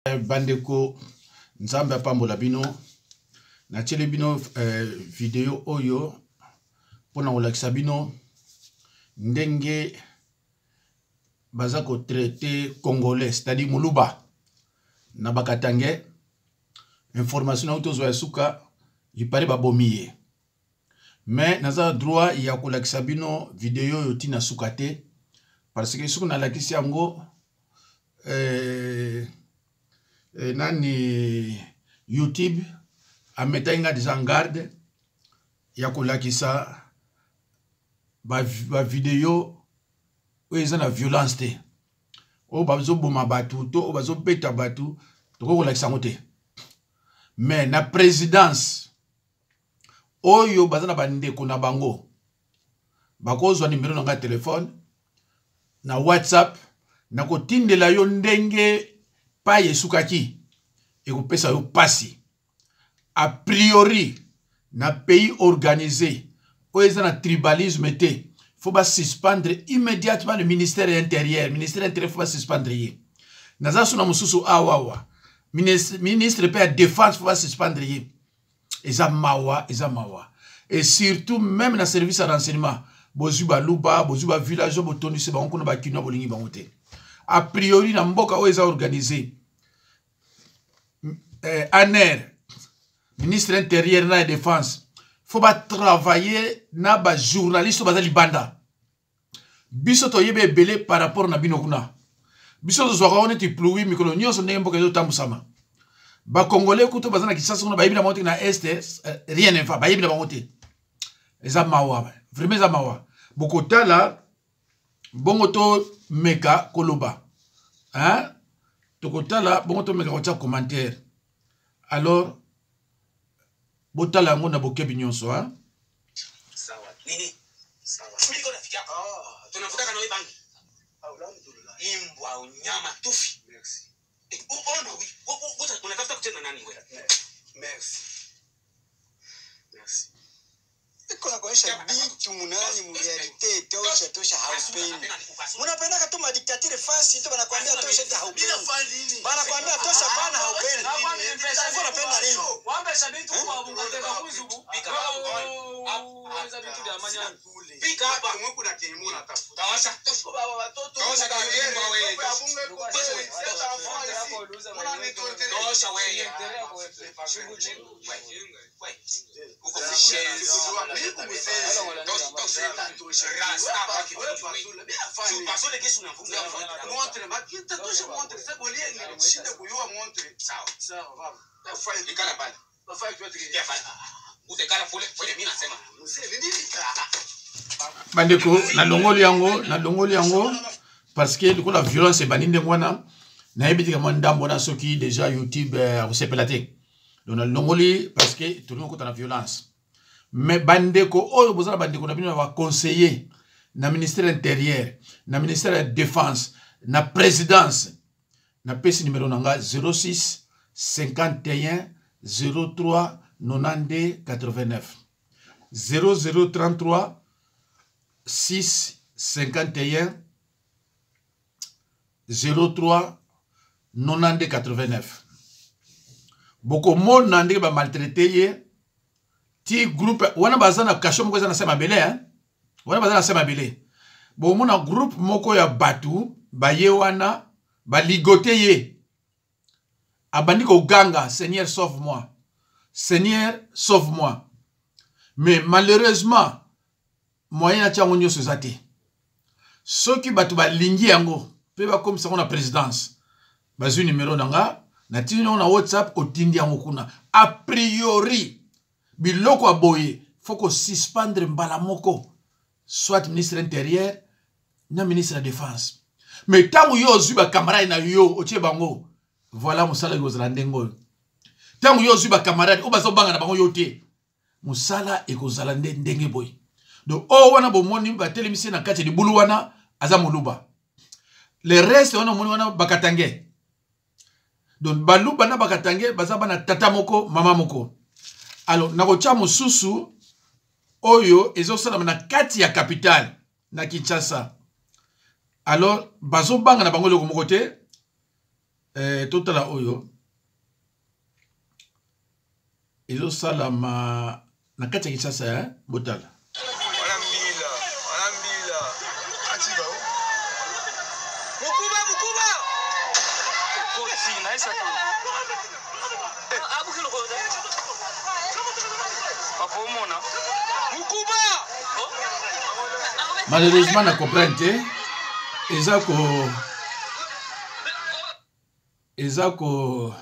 Bandeko nzambe apambola bino na tiele bino video oyo pona kolakisa bino ndenge baza ko traiter congolais, c'est-à-dire muluba na bakatange information na uto zo suka yipare babomiye mais naza droit ya kolakisa bino video yo tina suka te parce que suku na lakisi yango nani YouTube ameta inga des en garde ya kolakisa ba video oyo na violence te o bazo boma batu to o bazo beta batu to kolakisa ngote mais na présidence oyo bazana bandeko na bango bakozwa numéro na téléphone na WhatsApp na kotindela yo ndenge pa yesukaki ekopesa yo pasi a priori na pays organisé oyo na tribalisme te faut pas suspendre immédiatement le ministère intérieur faut pas suspendre ye naza suna mususu awawa ministre pe défense faut pas suspendre ye eza mawa et surtout même na service de renseignement bozuba luba bozuba village botondi se bango na bakino bolingi bango te a priori na mboka oyo eza organisé ANER ministre intérieur na défense faut pas travailler na ba journaliste baza libanda biso to yebe belé par rapport na bino kuna biso to zwa on ti ploui mikolo nyonso ndenge mboka ezo tambusama ba congolais kuto baza na kisasa kuna ba yibina monte na est rien ne va ba yibina monte eza mawa vraiment eza mawa bokotala bongo to meka koloba hein tokotala bongo to meka kotia commentaire alors botala ngo na bokebi nyonso hein sawa nini sawa ndiko nafikia tunafuta kana wewe bangi alhamdulillah imbwa unyama tufi merci uona wewe unatafuta kucheza nani wewe merci kuna kuonyesha bitu munani mu realite tosha haupendi. Munapenda katuma dictature fasi tu banakwambia tosha haupendi. Banakwambia tosha bana haupendi. Sasa unapenda nini? Wambe shabitu kwa bungoteka kuzubu. Pika hapo vitu vya manyani. Pika hapa mweku na kimu na tafuta. Tawasha tosha baba watoto. Tawasha kwa wewe. Tosha wewe. Uko bandeko na longoli yango parce que du coup la violence est baninde ngwana na yebiti kama ndambo na soki déjà YouTube osepela te donc na longoli parce que tout le monde na violence mais bandeko oyo bozala bandeko na bino va conseiller na ministère intérieur na ministère de défense na présidence na pesi numéro nanga 06 51 03 92 89 0033 6 51 03 92 89 boko mona ndenge ba maltraiter ye ti groupe wana bazana kasho moko na sema bele hein wana bazana sema bele bo mona groupe moko ya batu baye wana ba ligote ye abandi ko ganga Seigneur sauve-moi mais malheureusement moyen na tiango nyoso zate soki batu ba lingi yango pe ba comme ça on a présidence bazu numéro nanga na tino na WhatsApp otindi yango kuna a priori biloko aboye faut que suspendre mbala moko soit ministre intérieur na ministre de défense mais tangu yo zuba camarade na yo otie bango voilà musala yo zalandengo tangu yo zuba camarade o bazo banga na bango yote musala ekozala ndenge boy donc o wana bomoni ba télémission na kati de bulu wana aza muluba le reste wana moni wana bakatange donc baluba na bakatange bazaba na tata moko mama moko. Alors, nakocha mususu oyo ezosala na kati ya capitale na Kinshasa. Alors, bazo banga na bango loko mokote totala oyo ezosalama na kati ya Kinshasa botala malheureusement na comprendre te eza ko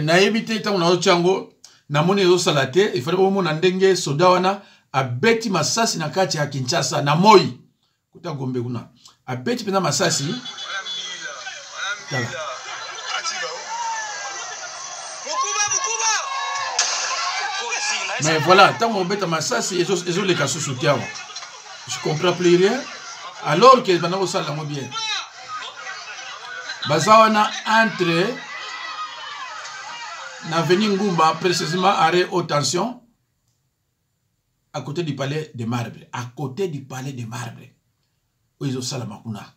nayebi te ntango naotiango namoni ezosala te ifale bomona ndenge soda wana abeti masasi na kati ya Kinshasa na Moi kuta Gombe kuna abeti pena masasi mais voilà ntango obeta masasi ezoleka susu te awa je comprends plus rien alors que bana kosala yango bien baza wana entre na Avenue Ngumba, précisément arrêt haute tension, à côté du palais de Marbre. À côté du palais de Marbre. Où ils ont Salamakuna.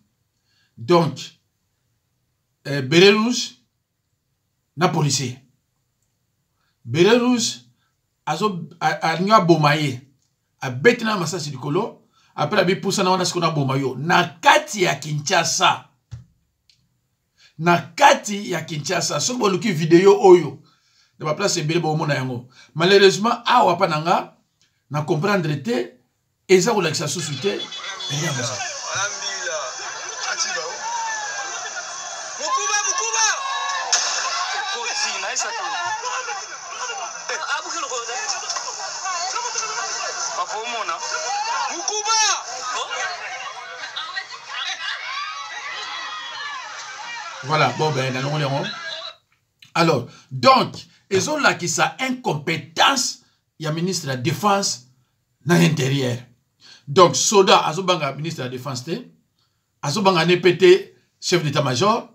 Donc, Béret Rouge, na policier. Béret Rouge, a n'a bomaye. A betina masasi du colo. Après, la bi poussa na wana skona bomayo. Na kati ya Kinshasa. Na kati ya Kinshasa. So boluki vidéo oyo. De ma place ebele ba omona yango malheureusement awa pa nanga na comprendre te eza ko lakisa susute enya basa alambila atiba mukuba koti na isa to abu kilo ko da papa omona mukuba voilà bon ben na ngolo yango alors donc ils ont là qui sa incompétence ya ministre de la défense na intérieur donc soda azobanga ministre de la défense te azobanga NPT chef d'état-major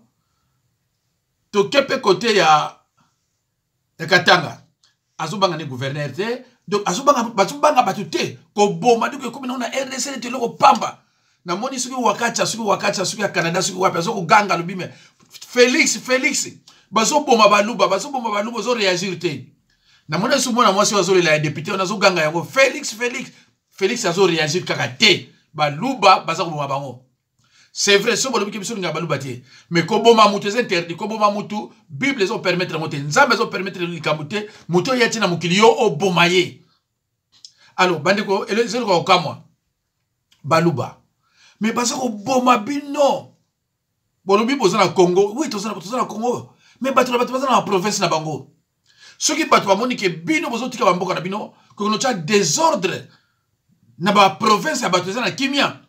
to kepe côté ya Katanga azobanga ne gouverneur te donc azobanga batu te ko boma duko comme na RDC te loko pamba na moni suki wakacha suki ya Canada suki wapi azoko ganga lubime Félix bazo boma baluba zo réagir te na mona sumona mwasi wazo la député on azo ganga yango Félix azo réagir kaka te baluba baza ko boma bango c'est vrai so bolobi ke biso nga baluba te mais ko boma mutu c'est interdit ko boma mutu bible zo permettre monter nzambe zo permettre likamute mutu yati na mukiliyo o bomaye alors bandiko elezelo ko kamwa baluba mais baza ko boma bino bolobi boza na Congo oui toza na Congo mais bato baza na province na bango soki bato bamoni ke bino bozo tika bamboka na bino ko no cha désordre na ba province ya bato na kimia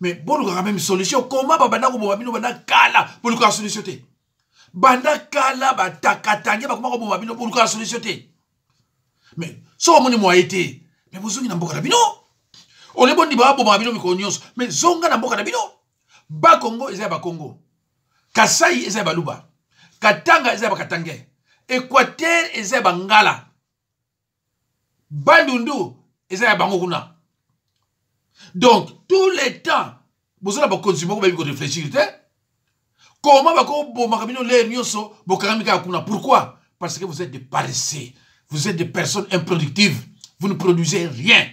mais bolu ka même solution comment ba banda ko bo bino banda kala bolu ka solution te banda kala ba takatange ba ko bo bino bolu ka solution te mais so moni mo été mais bozo na mboka na bino on le bondi ba bo bino mi ko nyos mais zonga na mboka na bino ba Congo eza ba Congo Kasai eza ba Luba Katanga eza ba Katange Équateur eza ba Ngala Bandundu eza ba Ngokuna. Donc tous les temps vous allez continuer à réfléchir comment va ko bo makabino le nyoso bo karamika kuna. Pourquoi? Parce que vous êtes des paresseux, vous êtes des personnes improductives, vous ne produisez rien.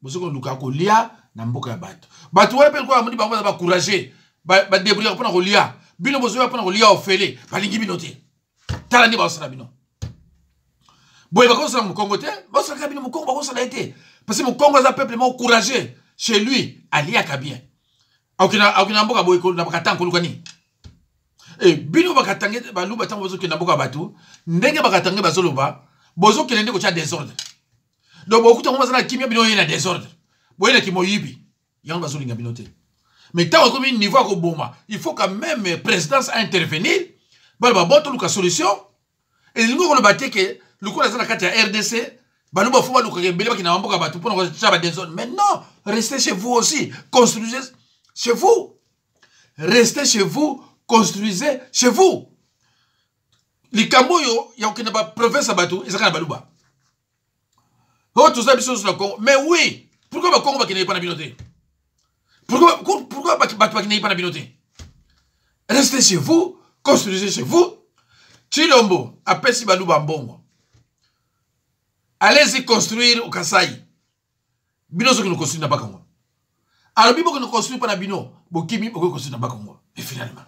Vous êtes luka ko lia na mboka ya bato bato wala pe ko amoni ba ba courager ba débrouiller pour na ko lia bino bozo pa na ko lia ofele balingi bino te tala ni ba osala bino boye ba ko sala mu Congo te ba osala bino mu Congo ba ko sala été parce que mu Congo za peuple mo courager chez lui alia ka bien akina mboka boye ko na bakatanga ko lukani bino bakatange ba luba tango bozo ke na mboka bato ndenge bakatange bazoloba bozo ke ndenge ko cha désordre. Donc beaucoup de gens qui ont bien désordre. Vous voyez qui moyibi. Il y a un bazolinga binoté. Mais tant que niveau au boma, il faut quand même présidence intervenir. Bah bon tout le solution. Et nous on le battait que le coup la carte RDC Baluba faut baluka kembele qui na mboka batu pour na chaba des zones. Mais non, restez chez vous aussi, construisez chez vous. Restez chez vous, construisez chez vous. Les Camboyo, il y a aucune province à Batou, et ça va Balouba. Oh, tout ça, mais oui, pourquoi le Congo n'est pas la communauté? Pourquoi Batou n'est pas la communauté? Restez chez vous, construisez chez vous. Chilombo, appelle si Balouba Mbongo. Allez-y construire au Kasaï. Bino, ce que nous construisons pas Congo. Alors, Bibo que nous construisons pas Bino, Bokimi, nous construisons pas Congo. Et finalement,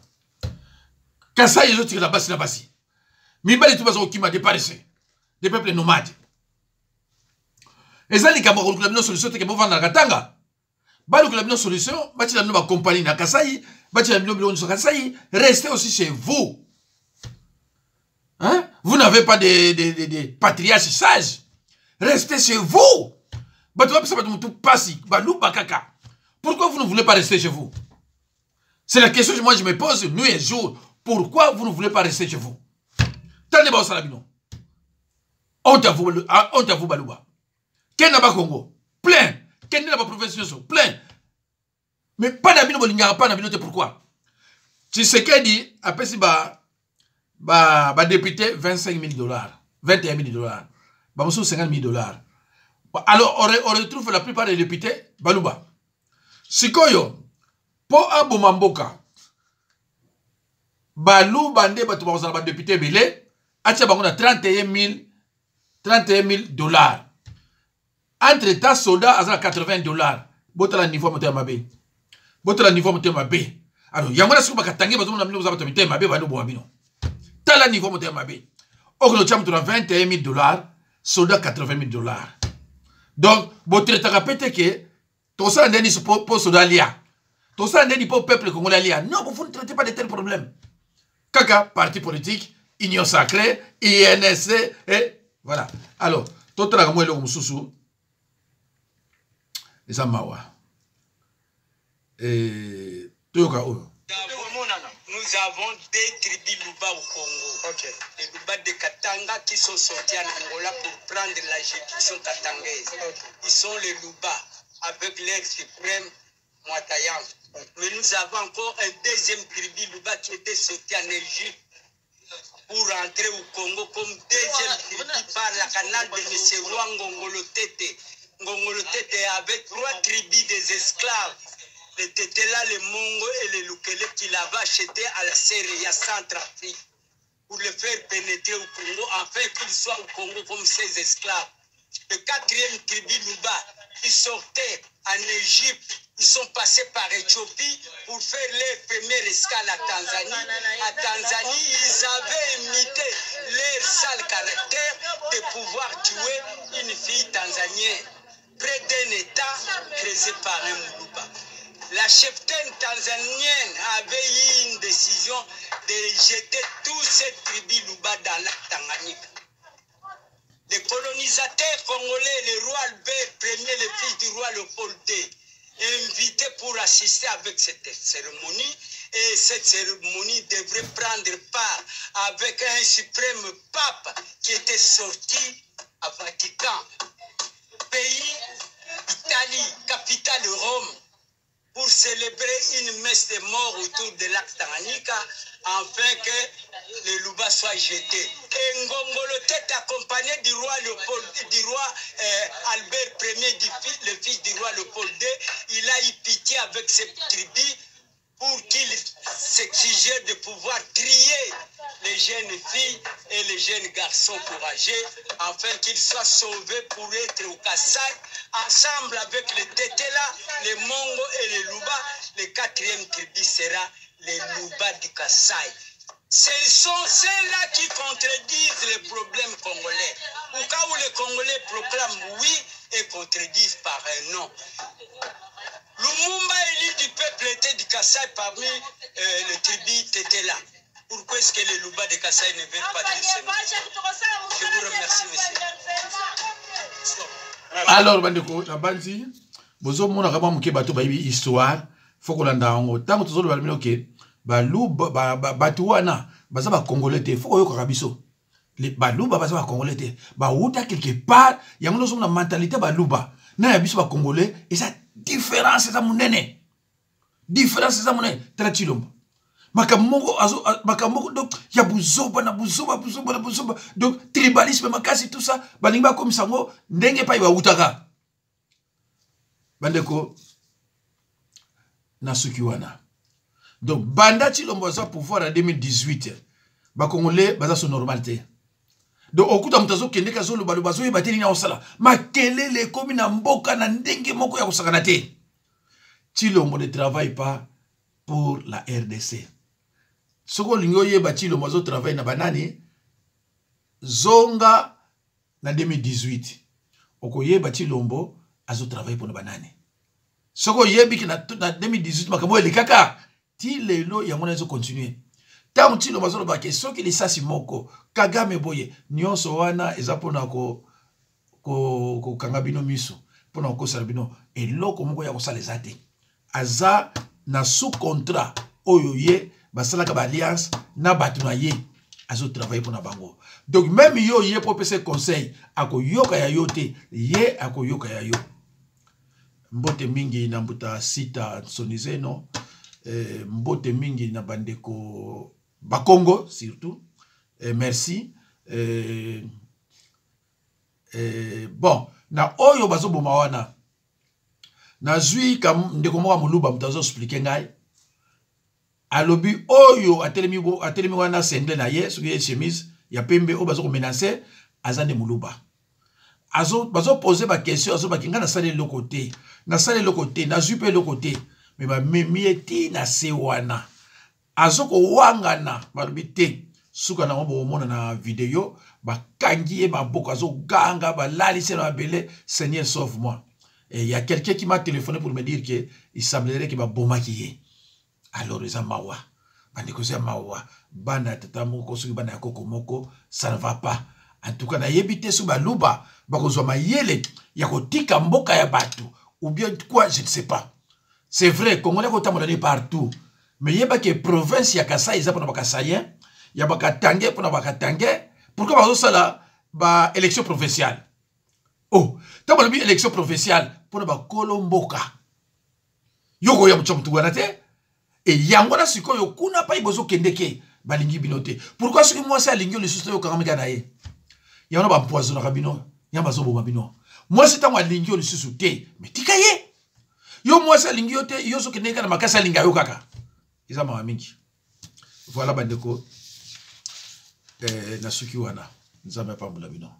Kasaï, les autres, c'est la base. Mibali tout façon qui m'a déparissé. Des peuples nomades. Et ça, les Camerounais, qui ont une solution, c'est qu'ils vont vendre la Katanga. Bah, le une solution, bah, tu as une compagnie à Kasaï, bah, tu as une Kasaï, restez aussi chez vous. Hein? Vous n'avez pas des patriarches sages. Restez chez vous. Bah, tu vas tout passer. Bah, loup, bah, caca. Pourquoi vous ne voulez pas rester chez vous? C'est la question que moi je me pose nuit et jour. Pourquoi vous ne voulez pas rester chez vous? Tandis que Salabino. Honte à vous, Balouba. Ken n'a pas Congo? Plein. Ken n'a pas profession? Plein. Mais pas d'abino, il n'y a pas d'abino, pourquoi? Tu sais qu'elle dit, après si député, $25,000. $21,000. Bah, 50,000 $. Alors, on retrouve la plupart des députés, Balouba. Sikoyo, pour Abomamboka, Balou Bandé, ba député Belé, Atia Bangona $31,000. Entre-temps, soda à $80. Botala niveau moteur mabé. Botala niveau moteur mabé. Alors, Yamana Souba Katangi, Bazon Namino, vous avez moteur mabé, Balou Boamino. Tala niveau moteur mabé. Or, le cham $21,000, soda $80,000. Donc, votre tarapete que, tout ça, n'est pas pour soda lia. Tout ça, n'est pas pour peuple congolais lia. Non, vous ne traitez pas de tels problèmes. Kaka, parti politique, Union sacrée, INSC, et voilà. Alors, tout le monde est là, Moussoussou. Et ça m'a et tout le monde. Nous avons des tribus Luba au Congo. Okay. Les Luba de Katanga qui sont sortis en Angola pour prendre la juridiction katangaise. Okay. Ils sont les Luba avec l'air suprême Moitayan. Okay. Mais nous avons encore un deuxième tribu Luba qui était sorti en Égypte pour rentrer au Congo comme deuxième tribu par la canal de M. Roi Ngongolo-Tete. Ngongolo-Tete avec 3 tribus des esclaves. Les Tétéla, les Mongo et les Lukele qui l'avaient acheté à la Syrie, Centrafrique, pour les faire pénétrer au Congo, afin qu'ils soient au Congo comme ces esclaves. Le 4e tribu Luba, qui sortait en Égypte, ils sont passés par Éthiopie pour faire leur première escale à Tanzanie. À Tanzanie, ils avaient imité leur sale caractère de pouvoir tuer une fille tanzanienne près d'un État créé par un Muluba. La cheftaine tanzanienne avait eu une décision de jeter tous ces tribus Luba dans la Tanganyika. Les colonisateurs congolais, le roi Albert Ier, le fils du roi Léopold II, invités pour assister avec cette cérémonie. Et cette cérémonie devrait prendre part avec un suprême pape qui était sorti à Vatican. Pays, Italie, capitale Rome, pour célébrer une messe de mort autour de lac Tanganyika, afin que le Luba soit jeté. Et Ngongolo-Tete, accompagné du roi Albert Ier, le fils du roi Léopold II, il a eu pitié avec cette tribu pour qu'il s'exigeait de pouvoir trier les jeunes filles et les jeunes garçons courageux, afin qu'ils soient sauvés pour être au Kasaï, ensemble avec les Tétéla, les Mongo et les Luba. Le 4e tribu sera les Luba du Kasaï. Ce sont ceux-là qui contredisent les problèmes congolais. Au cas où les Congolais proclament oui et contredisent par un non. Lumumba élu du peuple était du Kasaï parmi les tribus Tétéla. Pourquoi est-ce que les Luba de Kasaï ne veulent pas de ce nom? Je vous remercie, monsieur. Alors, bandeko, la banzi, bozo mona kama mke bato ba histoire, faut qu'on landa ngo. Tango tozo le balmino ke, ba lu ba batu wana, ba za ba congolais te, faut ko yoka biso. les baluba baza ba congolais te ba uta quelque part yango no na mentalité baluba na ya biso ba congolais et ça différence ça munene différence ça munene tala Tshilombo makamoko donc ya buzoba na buzoba donc tribalisme makasi tout ça balingi ba komisa ngo ndenge pa ba utaka bandeko na suki wana donc banda Tshilombo za pouvoir en 2018 ba congolais baza so normalité. Donc okuta mutazo kende ka zolo balu bazo yeba teli na osala makelele komi na mboka na ndenge moko ya kosakana te. Tshilombo ne travaille pas pour la RDC. Soko lingo yeba Tshilombo bazo travaille na banani zonga na 2018. Oko yeba Tshilombo azo travaille pour na banani. Soko yebi ki na 2018 makambo elikaka ti lelo ya mona zo continuer. Tant Tshilombo bazo ba question ki lisasi moko Kagame boye nyonso wana eza pona ko kangabino miso pona ko salbino eloko moko ya kosala ezate aza na sous contrat oyo ye basalaka ba alliance na batu na ye azo travailler pona bango donc même yo ye pour pese conseil akoyoka ya yo te ye akoyoka ya yo mbote mingi na mbuta sita sonizeno mbote mingi na bandeko Bakongo surtout. Merci. Bon, na oyo bazo boma wana. Na zui kam ndeko mwa muluba mutazo expliquer ngai. Alobi oyo atelemi wana sengle na ye, suki chemise ya pembe o bazo ko menacer azande muluba. Bazo poser ba question azo bakinga na sale le côté. Na sale le côté, na zui pe le côté. Mais ba memieti na se wana. Azoko wangana balubite suka na mbo mona na vidéo ba kangi e ba boko azo ganga ba lali se na belé Seigneur sauve-moi. Et il y a quelqu'un qui m'a téléphoné pour me dire que il semblerait que ba bomaki. Alors ils mawa. Bande ko se mawa. Banda tata moko suki banda koko moko ça ne va pas. En tout cas na yebite su ba luba ba ko zo mayele ya ko tika mboka ya batu ou bien quoi je ne sais pas. C'est vrai Congolais ko tamona partout. Mais il y a que province ya Kasai za pona bakasayen ya bakatange pona bakatange pourquoi bazo sala ba élection provinciale oh tabalo bi élection provinciale pona ba kolomboka yoko ya mchomtu wana te et yango na sikoyo kuna pa ibozo kendeke balingi binote pourquoi ce que moi ça lingio le susto yo kangamika na ye ya na ba poison na bino ya bazo boma bino moi c'est tant lingio le susu te mais tikaye yo moi ça lingio te yo so kendeka na makasa linga yo kaka. Voilà bandeko na suki wana nzambe pambula bino.